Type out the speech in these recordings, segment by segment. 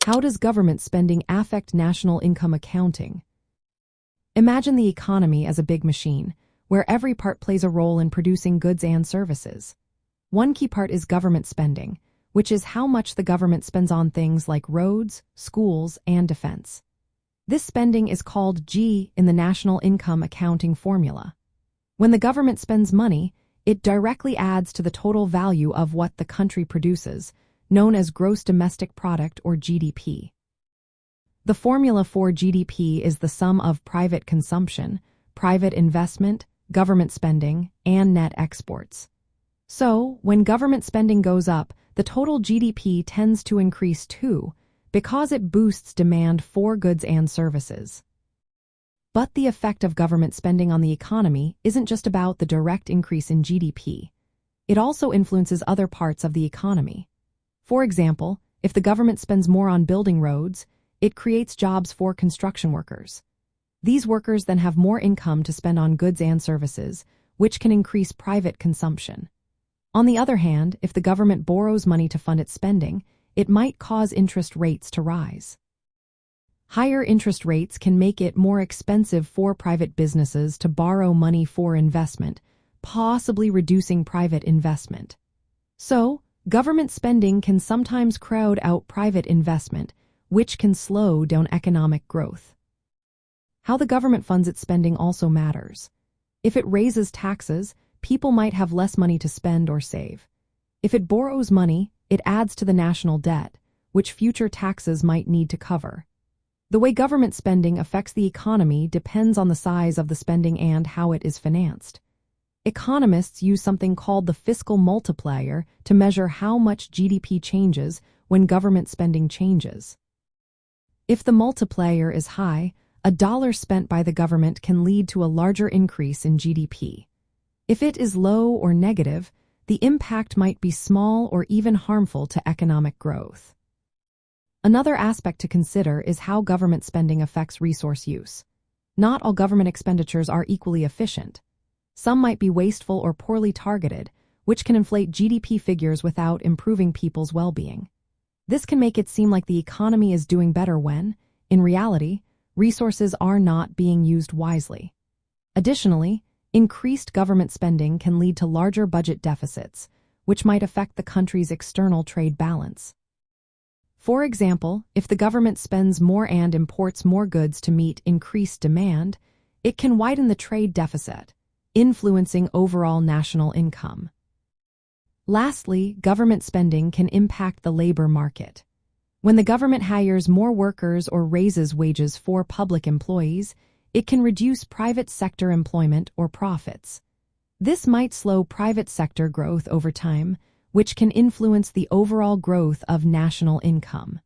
How does government spending affect national income accounting? Imagine the economy as a big machine, where every part plays a role in producing goods and services. One key part is government spending, which is how much the government spends on things like roads, schools, and defense. This spending is called G in the national income accounting formula. When the government spends money, it directly adds to the total value of what the country produces, known as gross domestic product or GDP. The formula for GDP is the sum of private consumption, private investment, government spending, and net exports. So, when government spending goes up, the total GDP tends to increase too, because it boosts demand for goods and services. But the effect of government spending on the economy isn't just about the direct increase in GDP. It also influences other parts of the economy. For example, if the government spends more on building roads, it creates jobs for construction workers. These workers then have more income to spend on goods and services, which can increase private consumption. On the other hand, if the government borrows money to fund its spending, it might cause interest rates to rise. Higher interest rates can make it more expensive for private businesses to borrow money for investment, possibly reducing private investment. So, government spending can sometimes crowd out private investment, which can slow down economic growth. How the government funds its spending also matters. If it raises taxes, people might have less money to spend or save. If it borrows money, it adds to the national debt, which future taxes might need to cover. The way government spending affects the economy depends on the size of the spending and how it is financed. Economists use something called the fiscal multiplier to measure how much GDP changes when government spending changes. If the multiplier is high, a dollar spent by the government can lead to a larger increase in GDP. If it is low or negative, the impact might be small or even harmful to economic growth. Another aspect to consider is how government spending affects resource use. Not all government expenditures are equally efficient. Some might be wasteful or poorly targeted, which can inflate GDP figures without improving people's well-being. This can make it seem like the economy is doing better when, in reality, resources are not being used wisely. Additionally, increased government spending can lead to larger budget deficits, which might affect the country's external trade balance. For example, if the government spends more and imports more goods to meet increased demand, it can widen the trade deficit, influencing overall national income. Lastly, government spending can impact the labor market. When the government hires more workers or raises wages for public employees, it can reduce private sector employment or profits. This might slow private sector growth over time, which can influence the overall growth of national income.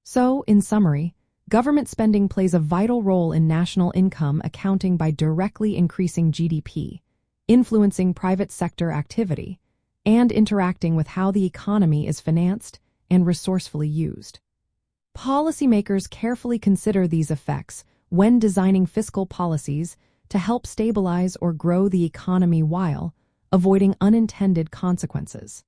So, in summary, government spending plays a vital role in national income accounting by directly increasing GDP, influencing private sector activity, and interacting with how the economy is financed and resourcefully used. Policymakers carefully consider these effects when designing fiscal policies to help stabilize or grow the economy while avoiding unintended consequences.